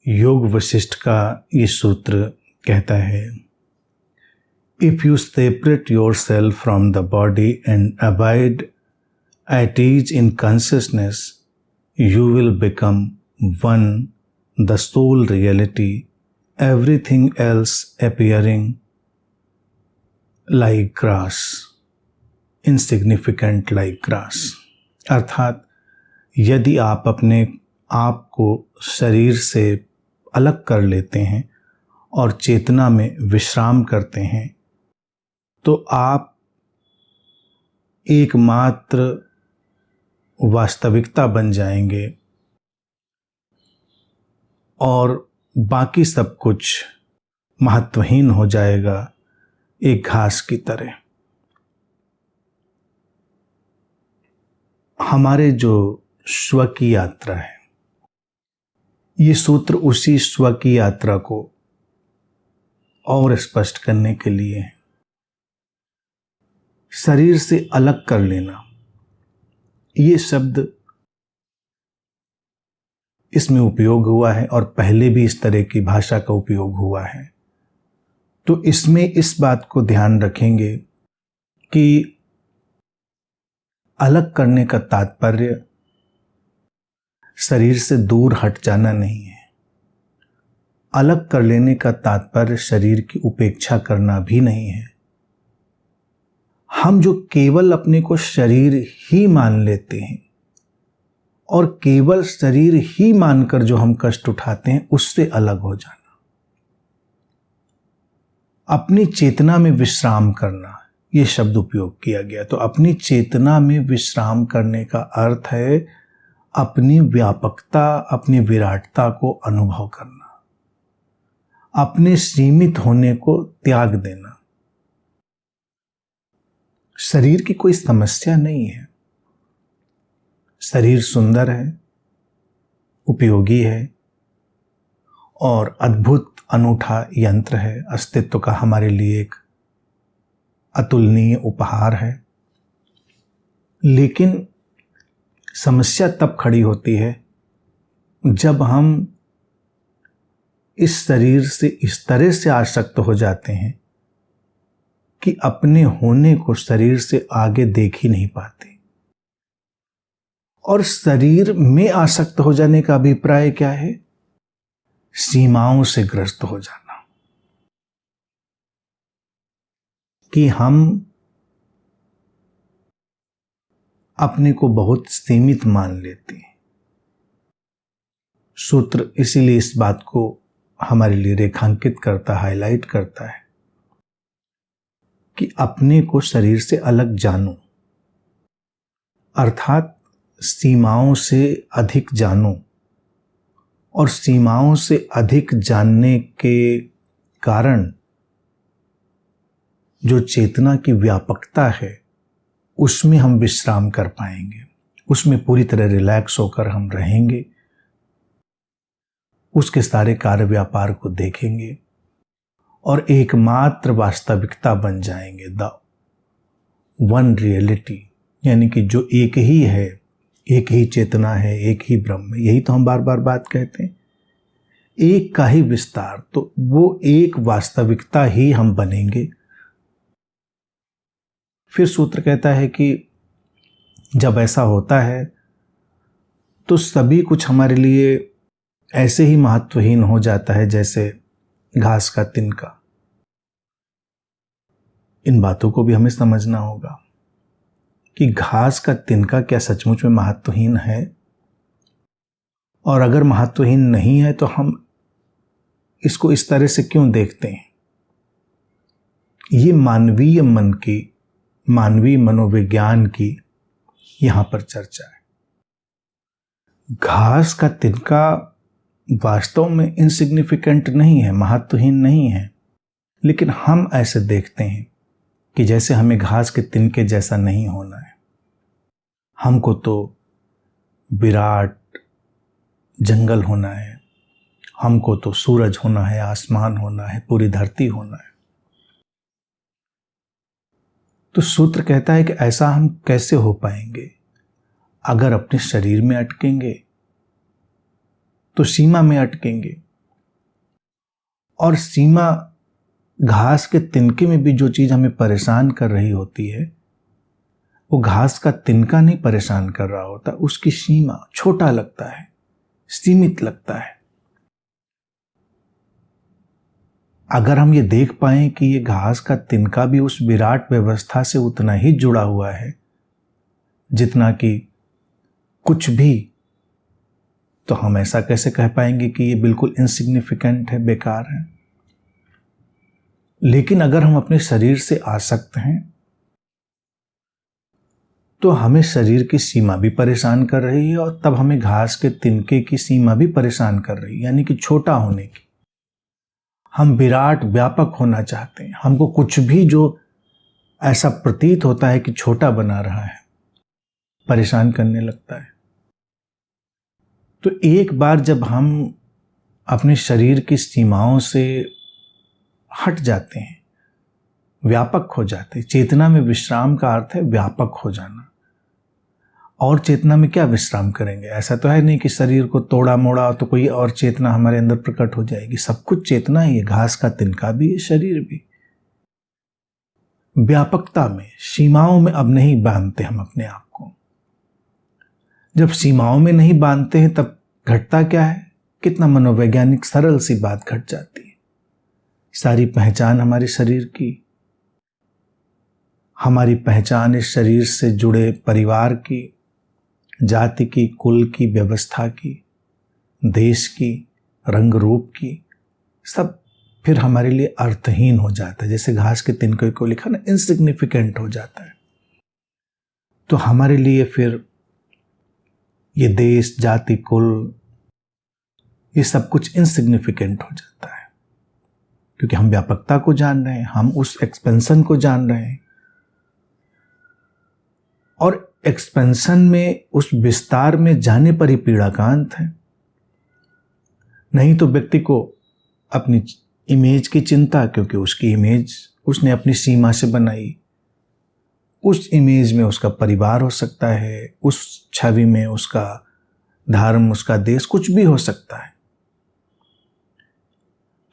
योग वशिष्ठ का ये सूत्र कहता है, if you separate yourself from the body and abide at ease in consciousness, you will become one, the sole reality, everything else appearing like grass, insignificant like grass. अर्थात यदि आप अपने आप को शरीर से अलग कर लेते हैं और चेतना में विश्राम करते हैं, तो आप एकमात्र वास्तविकता बन जाएंगे और बाकी सब कुछ महत्वहीन हो जाएगा, एक घास की तरह। हमारे जो स्व की यात्रा है, ये सूत्र उसी स्व की यात्रा को और स्पष्ट करने के लिए है। शरीर से अलग कर लेना, ये शब्द इसमें उपयोग हुआ है और पहले भी इस तरह की भाषा का उपयोग हुआ है। तो इसमें इस बात को ध्यान रखेंगे कि अलग करने का तात्पर्य शरीर से दूर हट जाना नहीं है। अलग कर लेने का तात्पर्य शरीर की उपेक्षा करना भी नहीं है। हम जो केवल अपने को शरीर ही मान लेते हैं और केवल शरीर ही मानकर जो हम कष्ट उठाते हैं, उससे अलग हो जाना, अपनी चेतना में विश्राम करना, ये शब्द उपयोग किया गया। तो अपनी चेतना में विश्राम करने का अर्थ है अपनी व्यापकता, अपनी विराटता को अनुभव करना, अपने सीमित होने को त्याग देना। शरीर की कोई समस्या नहीं है। शरीर सुंदर है, उपयोगी है और अद्भुत अनूठा यंत्र है। अस्तित्व का हमारे लिए एक अतुलनीय उपहार है। लेकिन समस्या तब खड़ी होती है जब हम इस शरीर से इस तरह से आसक्त हो जाते हैं कि अपने होने को शरीर से आगे देख ही नहीं पाते। और शरीर में आसक्त हो जाने का अभिप्राय क्या है? सीमाओं से ग्रस्त हो जाना, कि हम अपने को बहुत सीमित मान लेते हैं। सूत्र इसीलिए इस बात को हमारे लिए रेखांकित करता, हाईलाइट करता है कि अपने को शरीर से अलग जानो, अर्थात सीमाओं से अधिक जानो। और सीमाओं से अधिक जानने के कारण जो चेतना की व्यापकता है, उसमें हम विश्राम कर पाएंगे, उसमें पूरी तरह रिलैक्स होकर हम रहेंगे, उसके सारे कार्य व्यापार को देखेंगे और एकमात्र वास्तविकता बन जाएंगे, द वन रियलिटी, यानी कि जो एक ही है, एक ही चेतना है, एक ही ब्रह्म है। यही तो हम बार बार बात कहते हैं, एक का ही विस्तार। तो वो एक वास्तविकता ही हम बनेंगे। फिर सूत्र कहता है कि जब ऐसा होता है तो सभी कुछ हमारे लिए ऐसे ही महत्वहीन हो जाता है जैसे घास का तिनका। इन बातों को भी हमें समझना होगा कि घास का तिनका क्या सचमुच में महत्वहीन है? और अगर महत्वहीन नहीं है तो हम इसको इस तरह से क्यों देखते हैं? ये मानवीय मन की, मानवीय मनोविज्ञान की यहां पर चर्चा है। घास का तिनका वास्तव में इनसिग्निफिकेंट नहीं है, महत्वहीन नहीं है, लेकिन हम ऐसे देखते हैं कि जैसे हमें घास के तिनके जैसा नहीं होना है। हमको तो विराट जंगल होना है, हमको तो सूरज होना है, आसमान होना है, पूरी धरती होना है। तो सूत्र कहता है कि ऐसा हम कैसे हो पाएंगे? अगर अपने शरीर में अटकेंगे तो सीमा में अटकेंगे, और सीमा, घास के तिनके में भी जो चीज हमें परेशान कर रही होती है, वो घास का तिनका नहीं परेशान कर रहा होता, उसकी सीमा छोटा लगता है, सीमित लगता है। अगर हम ये देख पाए कि ये घास का तिनका भी उस विराट व्यवस्था से उतना ही जुड़ा हुआ है जितना कि कुछ भी, तो हम ऐसा कैसे कह पाएंगे कि ये बिल्कुल इनसिग्निफिकेंट है, बेकार है। लेकिन अगर हम अपने शरीर से आसक्त हैं तो हमें शरीर की सीमा भी परेशान कर रही है और तब हमें घास के तिनके की सीमा भी परेशान कर रही है, यानी कि छोटा होने की। हम विराट व्यापक होना चाहते हैं, हमको कुछ भी जो ऐसा प्रतीत होता है कि छोटा बना रहा है, परेशान करने लगता है। तो एक बार जब हम अपने शरीर की सीमाओं से हट जाते हैं, व्यापक हो जाते हैं, चेतना में विश्राम का अर्थ है व्यापक हो जाना। और चेतना में क्या विश्राम करेंगे? ऐसा तो है नहीं कि शरीर को तोड़ा मोड़ा तो कोई और चेतना हमारे अंदर प्रकट हो जाएगी। सब कुछ चेतना ही है, घास का तिनका भी, शरीर भी। व्यापकता में, सीमाओं में अब नहीं बांधते हम अपने आप को। जब सीमाओं में नहीं बांधते हैं तब घटता क्या है? कितना मनोवैज्ञानिक सरल सी बात घट जाती है। सारी पहचान हमारे शरीर की, हमारी पहचान इस शरीर से जुड़े परिवार की, जाति की, कुल की, व्यवस्था की, देश की, रंग रूप की, सब फिर हमारे लिए अर्थहीन हो जाता है। जैसे घास के तिनके को लिखा ना, इनसिग्निफिकेंट हो जाता है। तो हमारे लिए फिर ये देश, जाति, कुल, ये सब कुछ इनसिग्निफिकेंट हो जाता है, क्योंकि हम व्यापकता को जान रहे हैं, हम उस एक्सपेंशन को जान रहे हैं। और एक्सपेंशन में, उस विस्तार में जाने पर ही पीड़ा का अंत है। नहीं तो व्यक्ति को अपनी इमेज की चिंता, क्योंकि उसकी इमेज उसने अपनी सीमा से बनाई। उस इमेज में उसका परिवार हो सकता है, उस छवि में उसका धर्म, उसका देश, कुछ भी हो सकता है।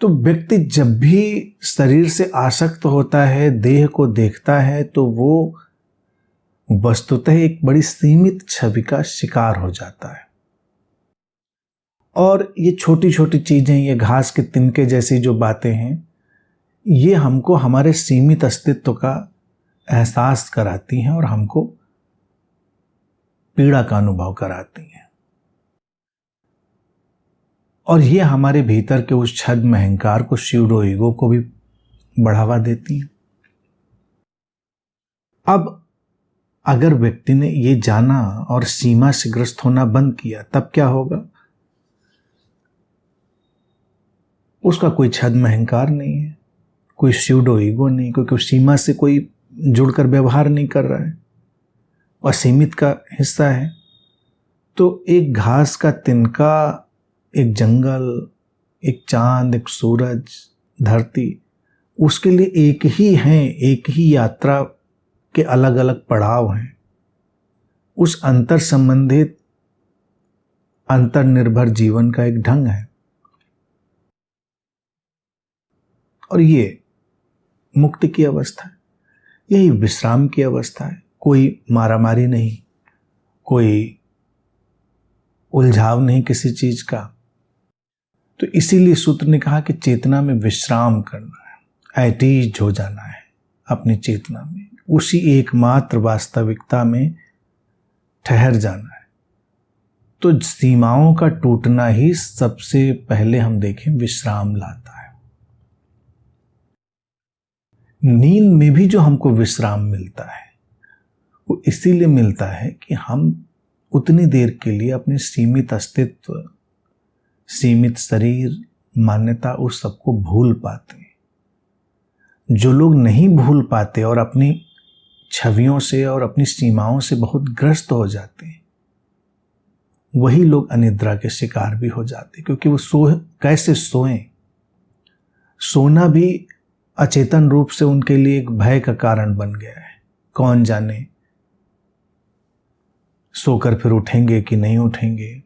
तो व्यक्ति जब भी शरीर से आसक्त होता है, देह को देखता है, तो वो वस्तुतः एक बड़ी सीमित छवि का शिकार हो जाता है। और ये छोटी छोटी चीजें, ये घास के तिनके जैसी जो बातें हैं, ये हमको हमारे सीमित अस्तित्व का एहसास कराती हैं और हमको पीड़ा का अनुभव कराती हैं। और ये हमारे भीतर के उस छद्म अहंकार को, स्यूडो ईगो को भी बढ़ावा देती हैं। अब अगर व्यक्ति ने ये जाना और सीमा से ग्रस्त होना बंद किया, तब क्या होगा? उसका कोई छद्म अहंकार नहीं है, कोई स्यूडो ईगो नहीं, क्योंकि उस सीमा से कोई जुड़कर व्यवहार नहीं कर रहा है, असीमित का हिस्सा है। तो एक घास का तिनका, एक जंगल, एक चांद, एक सूरज, धरती, उसके लिए एक ही हैं, एक ही यात्रा के अलग अलग पड़ाव हैं। उस अंतर संबंधित, अंतर्निर्भर जीवन का एक ढंग है। और ये मुक्ति की अवस्था है, यही विश्राम की अवस्था है। कोई मारामारी नहीं, कोई उलझाव नहीं किसी चीज का। तो इसीलिए सूत्र ने कहा कि चेतना में विश्राम करना है, एटीज हो जाना है अपनी चेतना में, उसी एकमात्र वास्तविकता में ठहर जाना है। तो सीमाओं का टूटना ही सबसे पहले हम देखें विश्राम लाता है। नींद में भी जो हमको विश्राम मिलता है वो इसीलिए मिलता है कि हम उतनी देर के लिए अपने सीमित अस्तित्व, सीमित शरीर, मान्यता, उस सबको भूल पाते हैं। जो लोग नहीं भूल पाते और अपनी छवियों से और अपनी सीमाओं से बहुत ग्रस्त हो जाते हैं, वही लोग अनिद्रा के शिकार भी हो जाते हैं, क्योंकि वो कैसे सोएं? सोना भी अचेतन रूप से उनके लिए एक भय का कारण बन गया है। कौन जाने सोकर फिर उठेंगे कि नहीं उठेंगे,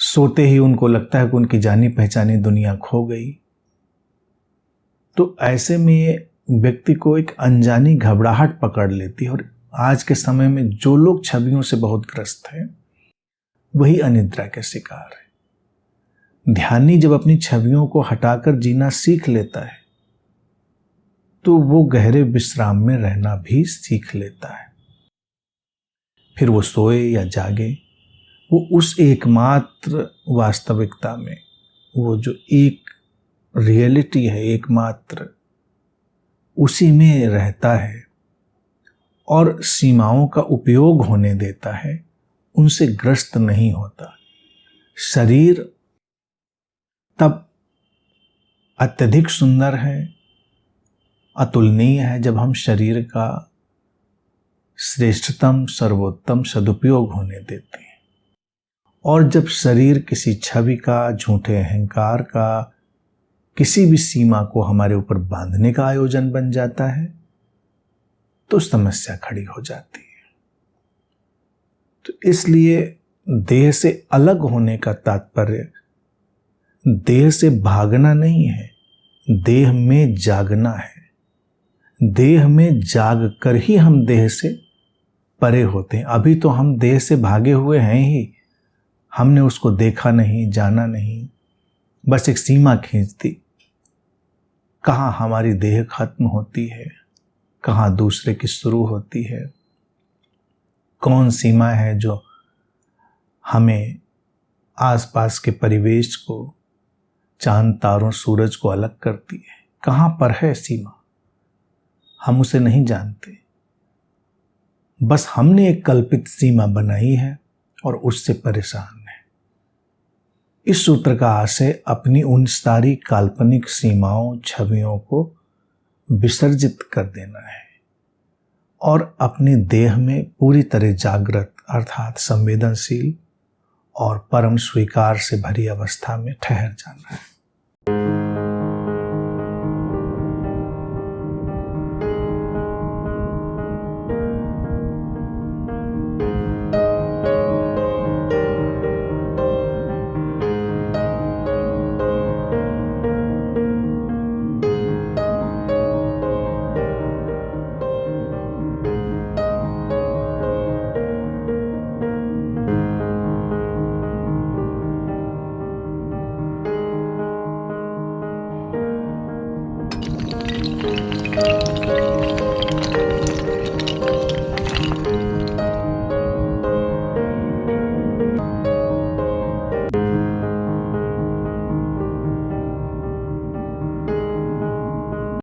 सोते ही उनको लगता है कि उनकी जानी पहचानी दुनिया खो गई। तो ऐसे में व्यक्ति को एक अनजानी घबराहट पकड़ लेती है। और आज के समय में जो लोग छवियों से बहुत ग्रस्त हैं वही अनिद्रा के शिकार है। ध्यानी जब अपनी छवियों को हटाकर जीना सीख लेता है तो वो गहरे विश्राम में रहना भी सीख लेता है। फिर वो सोए या जागे, वो उस एकमात्र वास्तविकता में, वो जो एक रियलिटी है एकमात्र, उसी में रहता है और सीमाओं का उपयोग होने देता है, उनसे ग्रस्त नहीं होता। शरीर तब अत्यधिक सुंदर है, अतुलनीय है जब हम शरीर का श्रेष्ठतम सर्वोत्तम सदुपयोग होने देते हैं। और जब शरीर किसी छवि का, झूठे अहंकार का, किसी भी सीमा को हमारे ऊपर बांधने का आयोजन बन जाता है तो समस्या खड़ी हो जाती है। तो इसलिए देह से अलग होने का तात्पर्य देह से भागना नहीं है, देह में जागना है। देह में जाग कर ही हम देह से परे होते हैं। अभी तो हम देह से भागे हुए हैं ही, हमने उसको देखा नहीं, जाना नहीं, बस एक सीमा खींच दी। कहाँ हमारी देह खत्म होती है, कहाँ दूसरे की शुरू होती है, कौन सीमा है जो हमें आसपास के परिवेश को, चांद तारों सूरज को अलग करती है, कहाँ पर है सीमा, हम उसे नहीं जानते। बस हमने एक कल्पित सीमा बनाई है और उससे परेशान है। इस सूत्र का आशय अपनी उन सारी काल्पनिक सीमाओं, छवियों को विसर्जित कर देना है और अपने देह में पूरी तरह जागृत अर्थात संवेदनशील और परम स्वीकार से भरी अवस्था में ठहर जाना है।